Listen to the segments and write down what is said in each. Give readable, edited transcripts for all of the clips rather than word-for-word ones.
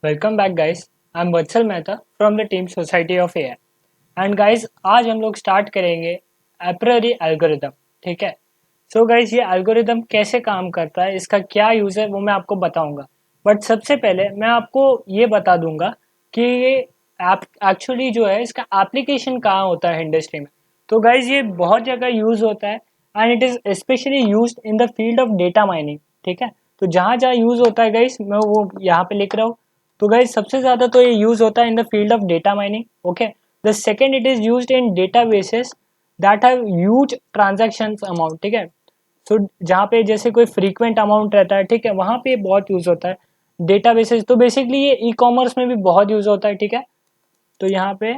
Welcome back guys. I am Vatsal Mehta from the team society of AI. And guys आज हम लोग start करेंगे एप्रियरी algorithm. ठीक है। सो गाइस ये एल्गोरिदम कैसे काम करता है, इसका क्या यूज़ है वो मैं आपको बताऊंगा। बट सबसे पहले मैं आपको ये बता दूंगा कि ये ऐप एक्चुअली जो है इसका एप्लीकेशन कहाँ होता है इंडस्ट्री में। तो गाइस ये बहुत जगह यूज़ होता है and it is specially used in the field of data mining. ठीक है। तो जहाँ जहाँ यूज़ होता है गाइस मैं वो यहाँ पे लिख रहा हूँ। तो गाइज सबसे ज़्यादा तो ये यूज़ होता है in the field of data mining. Okay. The second it is used in data basis that have huge transaction amount. ठीक है। सो जहाँ पे जैसे कोई फ्रीक्वेंट अमाउंट रहता है, ठीक है, वहाँ पे बहुत यूज़ होता है डेटा बेसिस। तो बेसिकली ये ई कॉमर्स में भी बहुत यूज़ होता है। ठीक है। तो यहाँ पे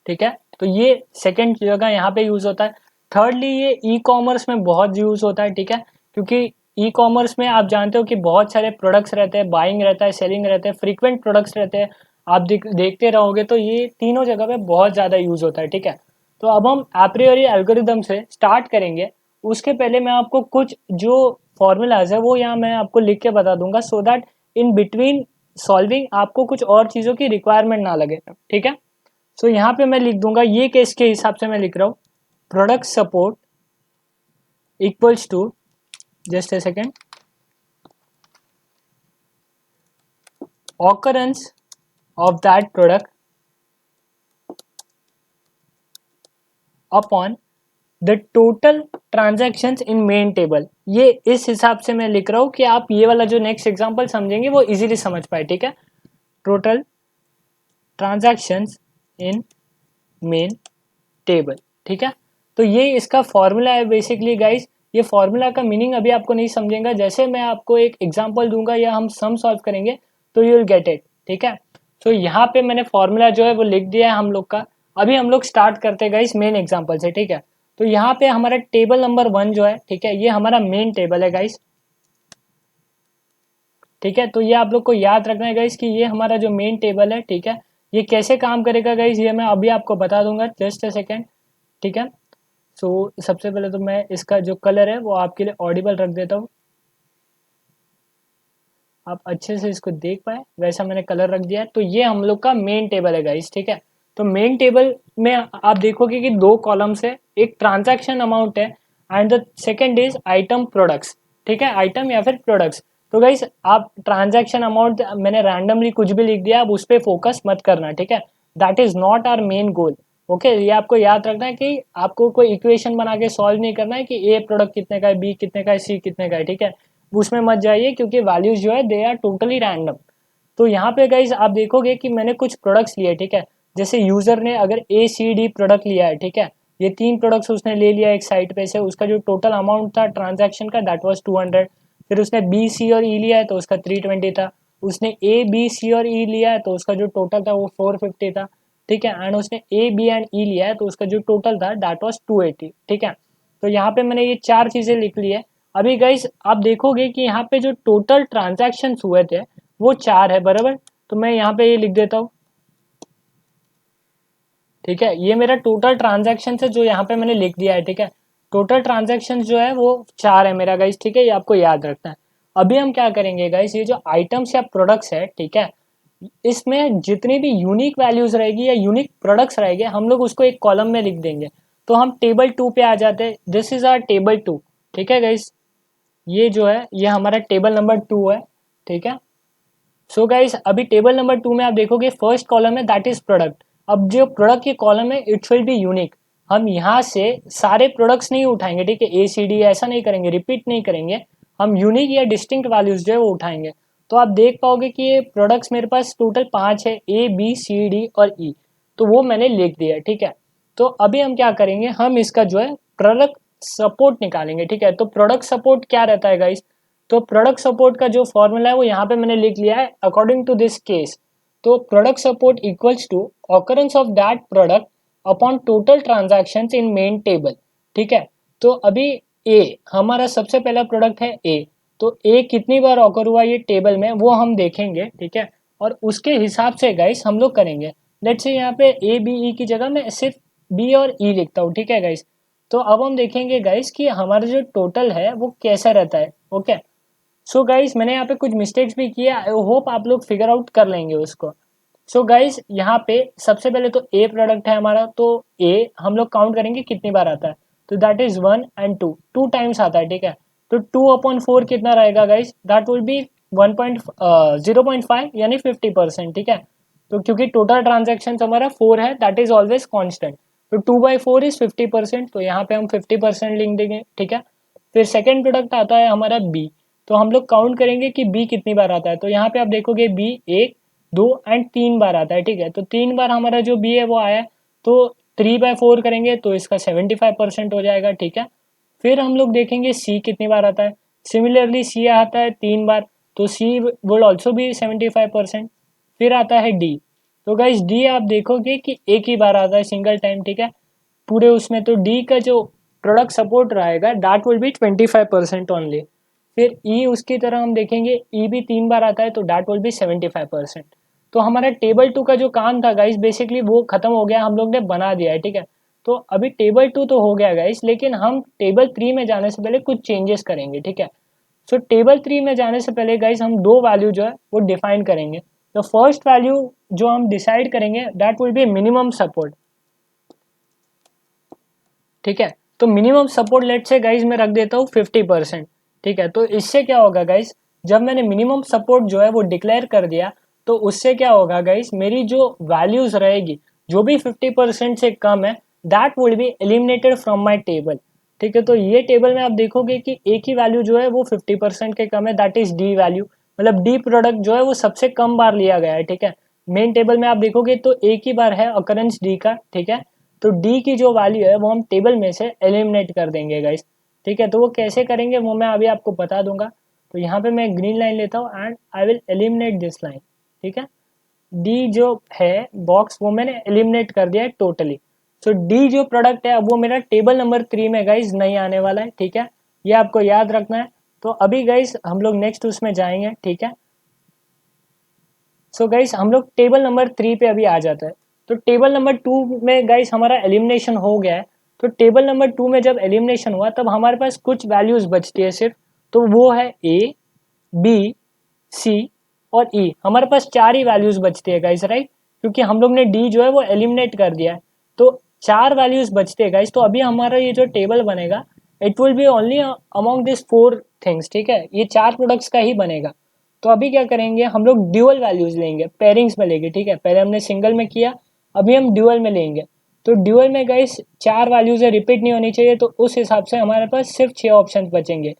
ठीक है, तो ये सेकेंड जगह यहाँ पे यूज़ होता है। थर्डली ये ई कॉमर्स में बहुत यूज़ होता है। ठीक है। क्योंकि ई कॉमर्स में आप जानते हो कि बहुत सारे प्रोडक्ट्स रहते हैं, बाइंग रहता है, सेलिंग रहते हैं, फ्रीक्वेंट प्रोडक्ट्स रहते हैं। आप देखते रहोगे तो ये तीनों जगह पे बहुत ज़्यादा यूज़ होता है। ठीक है। तो अब हम एप्रियोरी एल्गोरिदम से स्टार्ट करेंगे। उसके पहले मैं आपको कुछ जो फॉर्मूलाज है वो यहाँ मैं आपको लिख के बता दूंगा, so that in between solving आपको कुछ और चीज़ों की रिक्वायरमेंट ना लगे। ठीक है। सो यहाँ पे मैं लिख दूंगा, ये केस के हिसाब से मैं लिख रहा हूँ, product support equals to, just a second, occurrence of that product upon the total transactions in main table। ये इस हिसाब से मैं लिख रहा हूँ कि आप ये वाला जो नेक्स्ट एग्जांपल समझेंगे वो इजीली समझ पाए। ठीक है। Total transactions in main table. ठीक है। तो ये इसका फॉर्मूला है बेसिकली गाइस। ये फॉर्मूला का मीनिंग अभी आपको नहीं समझेंगे, जैसे मैं आपको एक एग्जांपल दूंगा या हम सम सॉल्व करेंगे तो यू विल गेट इट। ठीक है। तो यहाँ पे मैंने फॉर्मूला जो है वो लिख दिया है हम लोग का। अभी हम लोग स्टार्ट करते हैं गाइस मेन एग्जाम्पल से। ठीक है। तो यहाँ पे हमारा टेबल नंबर 1 जो है, ठीक है, ये हमारा मेन टेबल है गाइस। ठीक है। तो ये आप लोग को याद रखना है गाइस कि ये हमारा जो मेन टेबल है, ठीक है, ये कैसे काम करेगा गाइस ये मैं अभी आपको बता दूंगा, जस्ट अ सेकेंड। ठीक है। सो सबसे पहले तो मैं इसका जो कलर है वो आपके लिए ऑडिबल रख देता हूँ, आप अच्छे से इसको देख पाए वैसा मैंने कलर रख दिया है। तो ये हम लोग का मेन टेबल है गाइस। ठीक है। तो मेन टेबल में आप देखोगे कि दो कॉलम्स है, एक ट्रांजैक्शन अमाउंट है and the second is item products. ठीक है, आइटम या फिर प्रोडक्ट्स। तो गाइस आप ट्रांजैक्शन अमाउंट मैंने रैंडमली कुछ भी लिख दिया, आप उस पर फोकस मत करना। ठीक है। That is not our main goal. Okay, ये आपको याद रखना है कि आपको कोई इक्वेशन बना के सॉल्व नहीं करना है कि ए प्रोडक्ट कितने का है, बी कितने का है, सी कितने का है। ठीक है। उसमें मत जाइए क्योंकि वैल्यूज जो है दे आर टोटली रैंडम। तो यहाँ पे गाइज आप देखोगे कि मैंने कुछ प्रोडक्ट्स लिए। ठीक है। जैसे यूजर ने अगर ए सी डी प्रोडक्ट लिया है, ठीक है, ये तीन प्रोडक्ट्स उसने ले लिया एक साइट पे से, उसका जो टोटल अमाउंट था ट्रांजैक्शन का दैट वाज 200। फिर उसने बी सी और ई लिया है तो उसका 320 था। उसने ए बी सी और ई लिया है तो उसका जो टोटल था वो 450 था। ठीक है। एंड उसने ए बी एंड ई लिया है तो उसका जो टोटल था दैट वाज 280। ठीक है। तो यहाँ पे मैंने ये चार चीजें लिख ली है। अभी गाइस आप देखोगे कि यहाँ पे जो टोटल ट्रांजैक्शन हुए थे वो चार है, बराबर। तो मैं यहाँ पे ये लिख देता हूँ। ठीक है, ये मेरा टोटल ट्रांजैक्शन है जो यहाँ पे मैंने लिख दिया है। ठीक है। टोटल ट्रांजैक्शन जो है वो चार है मेरा गाइस। ठीक है, ये आपको याद रखना है। अभी हम क्या करेंगे गाइस, ये जो आइटम्स या प्रोडक्ट्स है, ठीक है, इसमें जितनी भी यूनिक वैल्यूज रहेगी या यूनिक प्रोडक्ट्स रहेंगे हम लोग उसको एक कॉलम में लिख देंगे। तो हम टेबल 2 पे आ जाते हैं। This is our table 2। ठीक है गाइस, ये जो है ये हमारा टेबल नंबर 2 है। ठीक है। सो गाइस अभी टेबल नंबर 2 में आप देखोगे फर्स्ट कॉलम है दैट इज प्रोडक्ट। अब जो प्रोडक्ट की कॉलम है इट विल बी यूनिक। हम यहाँ से सारे प्रोडक्ट्स नहीं उठाएंगे। ठीक है, ए सी डी ऐसा नहीं करेंगे, रिपीट नहीं करेंगे। हम यूनिक या डिस्टिंक्ट वैल्यूज जो है वो उठाएंगे। तो आप देख पाओगे कि ये प्रोडक्ट्स मेरे पास टोटल 5 है, ए बी सी डी और ई। तो वो मैंने लिख दिया। ठीक है। तो अभी हम क्या करेंगे, हम इसका जो है प्रोडक्ट सपोर्ट निकालेंगे। ठीक है। तो प्रोडक्ट सपोर्ट क्या रहता है गाइस, तो प्रोडक्ट सपोर्ट का जो फॉर्मूला है वो यहाँ पे मैंने लिख लिया है अकॉर्डिंग टू दिस केस। तो product support equals to occurrence of that product upon total transactions in main table. ठीक है। तो अभी ए हमारा सबसे पहला प्रोडक्ट है ए। तो ए कितनी बार ऑकर हुआ ये टेबल में वो हम देखेंगे। ठीक है। और उसके हिसाब से गाइस हम लोग करेंगे। लेट्स से यहाँ पे ए बी ई की जगह मैं सिर्फ बी और ई लिखता हूँ। ठीक है गाइस। तो अब हम देखेंगे गाइस कि हमारा जो टोटल है वो कैसा रहता है। ओके, सो गाइस मैंने यहाँ पे कुछ मिस्टेक्स भी किए, आई होप आप लोग फिगर आउट कर लेंगे उसको। सो गाइस यहाँ पे सबसे पहले तो ए प्रोडक्ट है हमारा, तो ए हम लोग काउंट करेंगे कितनी बार आता है, तो दैट इज 1 एंड 2 टाइम्स आता है, ठीक है। तो 2/4 कितना रहेगा गाइस, दैट विल बी 0.5 यानी 50%, ठीक है। तो क्योंकि टोटल ट्रांजेक्शन हमारा 4 है, दैट इज ऑलवेज कॉन्स्टेंट, तो 2/4 इज 50%, तो यहाँ पे हम 50% लिख देंगे, ठीक है। फिर सेकेंड प्रोडक्ट आता है हमारा बी, तो हम लोग काउंट करेंगे कि बी कितनी बार आता है, तो यहाँ पे आप देखोगे बी 1, 2 एंड 3 बार आता है, ठीक है। तो 3 बार हमारा जो बी है वो आया, तो 3/4 करेंगे तो इसका 75% हो जाएगा, ठीक है। फिर हम लोग देखेंगे सी कितनी बार आता है, सिमिलरली सी आता है 3 बार, तो सी विल ऑल्सो भी 75%। फिर आता है डी, तो गाइज डी आप देखोगे कि एक ही बार आता है सिंगल टाइम, ठीक है, पूरे उसमें। तो डी का जो प्रोडक्ट सपोर्ट रहेगा दैट विल बी 25% ओनली। फिर ई उसकी तरह हम देखेंगे, ई भी 3 बार आता है, तो दैट विल बी 75%। तो हमारा टेबल 2 का जो काम था गाइस बेसिकली वो खत्म हो गया, हम लोग ने बना दिया है, ठीक है। तो अभी टेबल 2 तो हो गया गाइस, लेकिन हम टेबल 3 में जाने से पहले कुछ चेंजेस करेंगे, ठीक है। सो टेबल 3 में जाने से पहले गाइस हम दो वैल्यू जो है वो डिफाइन करेंगे। तो फर्स्ट वैल्यू जो हम डिसाइड करेंगे that will B minimum support, ठीक है। तो मिनिमम सपोर्ट लेट से गाइज मैं रख देता हूँ 50%, ठीक है। तो इससे क्या होगा गाइज, जब मैंने मिनिमम सपोर्ट जो है वो डिक्लेयर कर दिया, तो उससे क्या होगा गाइज, मेरी जो वैल्यूज रहेगी जो भी 50% से कम है that will be eliminated from my table, ठीक है। तो ये टेबल में आप देखोगे कि एक ही वैल्यू जो है वो 50% के कम है, दैट इज डी वैल्यू, मतलब डी प्रोडक्ट जो है वो सबसे कम बार लिया गया है, ठीक है। मेन टेबल में आप देखोगे तो एक ही बार है अकरेंस डी का, ठीक है। तो डी की जो वैल्यू है वो हम टेबल में से एलिमिनेट कर देंगे गाइस, ठीक है। तो वो कैसे करेंगे वो मैं अभी आपको बता दूंगा। तो यहाँ पे मैं ग्रीन लाइन लेता हूँ and I will eliminate this line, ठीक है। डी जो है बॉक्स वो मैंने एलिमिनेट कर दिया है टोटली। सो डी जो प्रोडक्ट है अब वो मेरा टेबल नंबर 3 में गाइस नहीं आने वाला है, ठीक है, ये आपको याद रखना है। तो अभी गाइस हम लोग नेक्स्ट उसमें जाएंगे, ठीक है। सो गाइस हम लोग टेबल नंबर 3 पे अभी आ जाता है। तो टेबल नंबर 2 में गाइस हमारा एलिमिनेशन हो गया है। तो टेबल नंबर 2 में जब एलिमिनेशन हुआ तब हमारे पास कुछ वैल्यूज बचती है सिर्फ, तो वो है ए, बी, सी और ई, हमारे पास 4 ही वैल्यूज बचती है गाइस, राइट, क्योंकि हम लोग ने डी जो है वो एलिमिनेट कर दिया है। तो 4 वैल्यूज बचते हैं गाइस, तो अभी हमारा ये जो टेबल बनेगा it will be only among this 4 things, ठीक है, ये 4 प्रोडक्ट्स का ही बनेगा। तो अभी क्या करेंगे, हम लोग ड्यूअल वैल्यूज लेंगे, पेयरिंग्स में लेंगे, ठीक है। पहले हमने सिंगल में किया, अभी हम ड्यूअल में लेंगे। तो ड्यूअल में गाइस 4 वैल्यूज है, रिपीट नहीं होनी चाहिए, तो उस हिसाब से हमारे पास सिर्फ 6 ऑप्शन बचेंगे।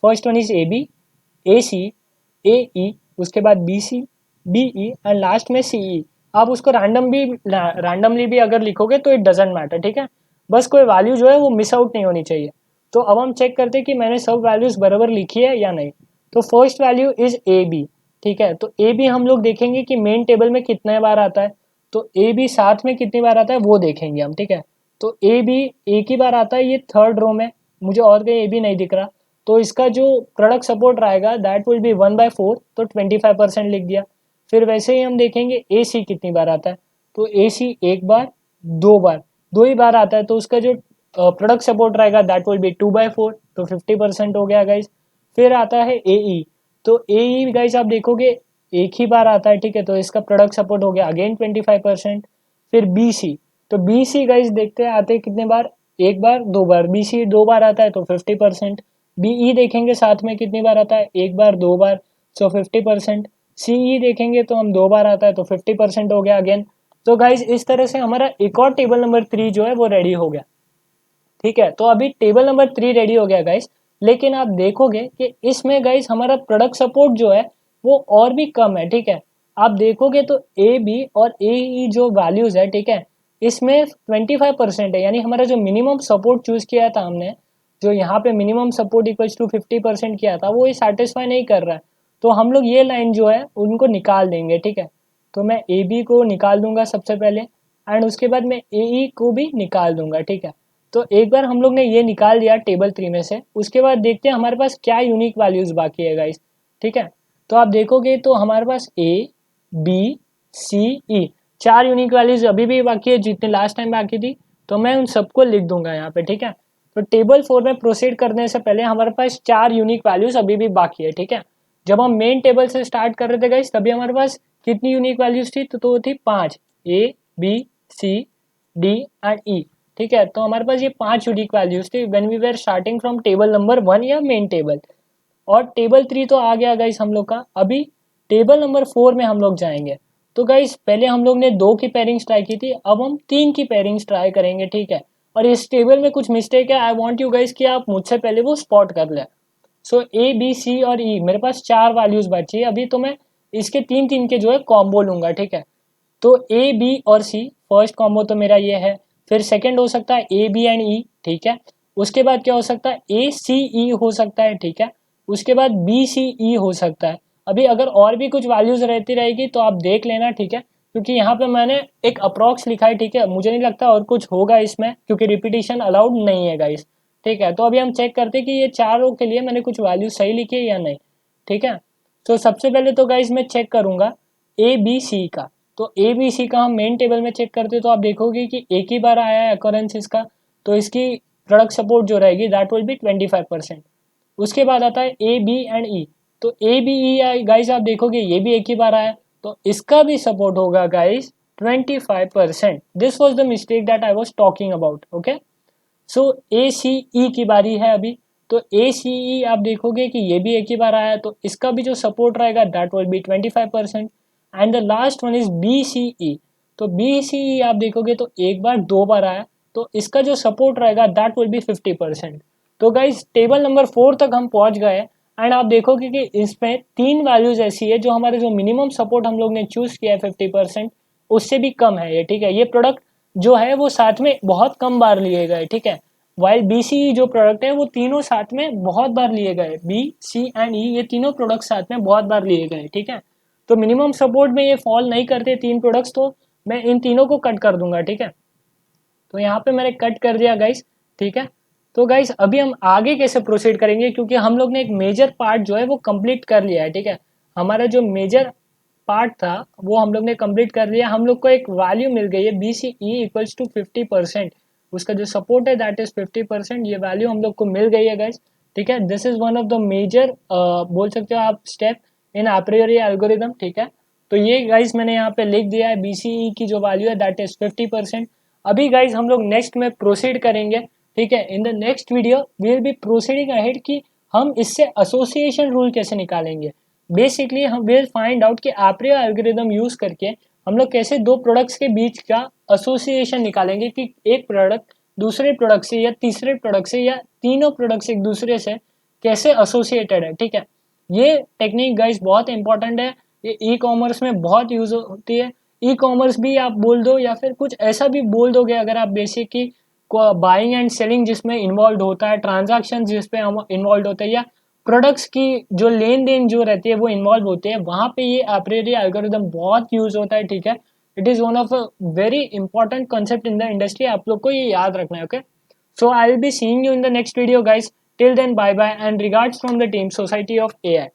First one is A B, A C, A E, उसके बाद B C, B E and last में सी ई। आप उसको रैंडमली भी अगर लिखोगे तो इट डजेंट मैटर, ठीक है, बस कोई वैल्यू जो है वो मिस आउट नहीं होनी चाहिए। तो अब हम चेक करते हैं कि मैंने सब वैल्यूज बराबर लिखी है या नहीं। तो first value is A B, ठीक है। तो ए बी हम लोग देखेंगे कि मेन टेबल में कितने बार आता है, तो ए बी साथ में कितनी बार आता है वो देखेंगे हम, ठीक है। तो ए बी एक ही बार आता है, ये थर्ड रो में, मुझे और कहीं ए बी नहीं दिख रहा। तो इसका जो प्रोडक्ट सपोर्ट रहेगा दैट विल बी 1/4, तो 25% लिख दिया। फिर वैसे ही हम देखेंगे ए सी कितनी बार आता है, तो ए सी एक बार, 2 बार, 2 ही बार आता है, तो उसका जो प्रोडक्ट सपोर्ट रहेगा दैट विल बी 2/4, तो 50% हो गया गाइज। फिर आता है ए ई, तो ए ई गाइज आप देखोगे एक ही बार आता है, ठीक है, तो इसका प्रोडक्ट सपोर्ट हो गया अगेन 25%। फिर बी सी, तो बी सी गाइज देखते हैं आते कितने बार, एक बार, 2 बार, बी सी 2 बार आता है तो 50%। बीई देखेंगे साथ में कितनी बार आता है, एक बार, 2 बार, सो 50%। सीई देखेंगे तो हम 2 बार आता है तो 50% हो गया अगेन। तो गाइज इस तरह से हमारा एक और टेबल नंबर 3 जो है वो रेडी हो गया, ठीक है। तो अभी टेबल नंबर 3 रेडी हो गया गाइज, लेकिन आप देखोगे कि इसमें गाइज हमारा प्रोडक्ट सपोर्ट जो है वो और भी कम है, ठीक है। आप देखोगे तो ए बी और ए ई जो वैल्यूज है, ठीक है, इसमें 25% है, यानी हमारा जो मिनिमम सपोर्ट चूज किया था हमने, जो यहाँ पे मिनिमम सपोर्ट इक्वल्स टू 50% किया था, वो ये सेटिस्फाई नहीं कर रहा है। तो हम लोग ये लाइन जो है उनको निकाल देंगे, ठीक है। तो मैं ए बी को निकाल दूंगा सबसे पहले एंड उसके बाद मैं ए ई को भी निकाल दूंगा, ठीक है। तो एक बार हम लोग ने ये निकाल दिया टेबल 3 में से, उसके बाद देखते हैं हमारे पास क्या यूनिक वैल्यूज बाकी है गाइस, ठीक है। तो आप देखोगे तो हमारे पास A B C E 4 unique values अभी भी बाकी है जितने लास्ट टाइम बाकी थी, तो मैं उन सबको लिख दूंगा यहाँ पे, ठीक है। तो टेबल 4 में प्रोसीड करने से पहले हमारे पास 4 यूनिक वैल्यूज अभी भी बाकी है, ठीक है। जब हम मेन टेबल से स्टार्ट कर रहे थे गाइस तभी हमारे पास कितनी यूनिक वैल्यूज थी, तो थी 5, A B C D and E, ठीक है। तो हमारे पास ये 5 यूनिक वैल्यूज थी when we were starting from table number 1 या मेन टेबल। और टेबल 3 तो आ गया गाइस हम लोग का। अभी टेबल नंबर 4 में हम लोग जाएंगे। तो गाइस पहले हम लोग ने 2 की पेयरिंग्स ट्राई की थी, अब हम 3 की पेयरिंग्स ट्राई करेंगे, ठीक है। और इस टेबल में कुछ मिस्टेक है, आई वांट यू गाइस कि आप मुझसे पहले वो स्पॉट कर लें। सो ए बी सी और ई मेरे पास 4 वैल्यूज बची है अभी, तो मैं इसके 3 के जो है कॉम्बो लूंगा, ठीक है। तो ए बी और सी फर्स्ट कॉम्बो तो मेरा ये है। फिर सेकंड हो सकता है ए बी एंड ई, ठीक है। उसके बाद क्या हो सकता है, ए सी ई हो सकता है, ठीक है। उसके बाद बी सी ई हो सकता है। अभी अगर और भी कुछ वैल्यूज रहती रहेगी तो आप देख लेना, ठीक है, क्योंकि यहाँ पे मैंने एक अप्रॉक्स लिखा है, ठीक है। मुझे नहीं लगता और कुछ होगा इसमें, क्योंकि रिपीटिशन अलाउड नहीं है गाइस, ठीक है। तो अभी हम चेक करते हैं कि ये चारों के लिए मैंने कुछ वैल्यू सही लिखी है या नहीं, ठीक है। तो सबसे पहले तो गाइस मैं चेक करूंगा ए बी सी का। तो ए बी सी का हम मेन टेबल में चेक करते तो आप देखोगे कि एक ही बार आया है अकरेंस इसका, तो इसकी प्रोडक्ट सपोर्ट जो रहेगी दैट विल बी 25%। उसके बाद आता है ए बी एंड ई। तो ए बी ई गाइस आप देखोगे ये भी एक ही बार आया, तो इसका भी सपोर्ट होगा guys 25%। This was the mistake that I was talking about, okay. So A C E की बारी है अभी। तो ए सी ई आप देखोगे कि ये भी एक ही बार आया, तो इसका भी जो सपोर्ट रहेगा that will be 25%। And the last one is B C E. तो बी सी ई आप देखोगे तो एक बार 2 बार आया, तो इसका जो सपोर्ट रहेगा दैट विल बी 50%। तो गाइज टेबल नंबर 4 तक हम पहुंच गए एंड आप देखोगे कि इसमें 3 वैल्यूज ऐसी है जो हमारे जो मिनिमम सपोर्ट हम लोग ने चूज किया है 50%, उससे भी कम है ये, ठीक है। ये प्रोडक्ट जो है वो साथ में बहुत कम बार लिए गए, ठीक है। वाइल बी सी जो प्रोडक्ट है वो तीनों साथ में बहुत बार लिए गए, बी सी एंड ई ये तीनों प्रोडक्ट साथ में बहुत बार लिए गए, ठीक है। तो मिनिमम सपोर्ट में ये फॉल नहीं करते 3 प्रोडक्ट्स, तो मैं इन तीनों को कट कर दूंगा, ठीक है। तो यहाँ पे मैंने कट कर दिया गाइस, ठीक है। तो गाइस अभी हम आगे कैसे प्रोसीड करेंगे, क्योंकि हम लोग ने एक मेजर पार्ट जो है वो कंप्लीट कर लिया है, ठीक है। हमारा जो मेजर पार्ट था वो हम लोग ने कंप्लीट कर लिया। हम लोग को एक वैल्यू मिल गई है B C E equals to 50%। उसका जो सपोर्ट है दैट इज 50%। ये वैल्यू हम लोग को मिल गई है गाइस, ठीक है। This is one of the major बोल सकते हो आप स्टेप इन एप्रियोरी एल्गोरिदम, ठीक है। तो ये गाइस मैंने यहाँ पे लिख दिया है बी सी ई की जो वैल्यू है दैट इज 50%। अभी गाइस हम लोग नेक्स्ट में प्रोसीड करेंगे, ठीक है। In the next video we will be proceeding ahead कि हम इससे एसोसिएशन रूल कैसे निकालेंगे। बेसिकली हम विल फाइंड आउट कि एप्रियो एल्गोरिदम यूज करके हम लोग कैसे दो प्रोडक्ट्स के बीच का एसोसिएशन निकालेंगे कि एक प्रोडक्ट दूसरे प्रोडक्ट से या तीसरे प्रोडक्ट से या तीनों प्रोडक्ट्स एक दूसरे से कैसे एसोसिएटेड है, ठीक है। ये टेक्निक गाइस बहुत इंपॉर्टेंट है, ये ई कॉमर्स में बहुत यूज होती है। ई कॉमर्स भी आप बोल दो या फिर कुछ ऐसा भी बोल दोगे, अगर आप बेसिकली बाइंग एंड सेलिंग जिसमें इन्वॉल्व होता है, ट्रांजैक्शन जिसपे इन्वॉल्व होते हैं, या प्रोडक्ट्स की जो लेन देन जो रहती है वो इन्वॉल्व होते हैं, वहाँ पे ये एप्रियोरी एल्गोरिदम बहुत यूज होता है, ठीक है। It is one of a very important concept in the industry, आप लोग को ये याद रखना है, okay. So I will be seeing you in the next video guys, till then bye bye and regards from the team society of AI.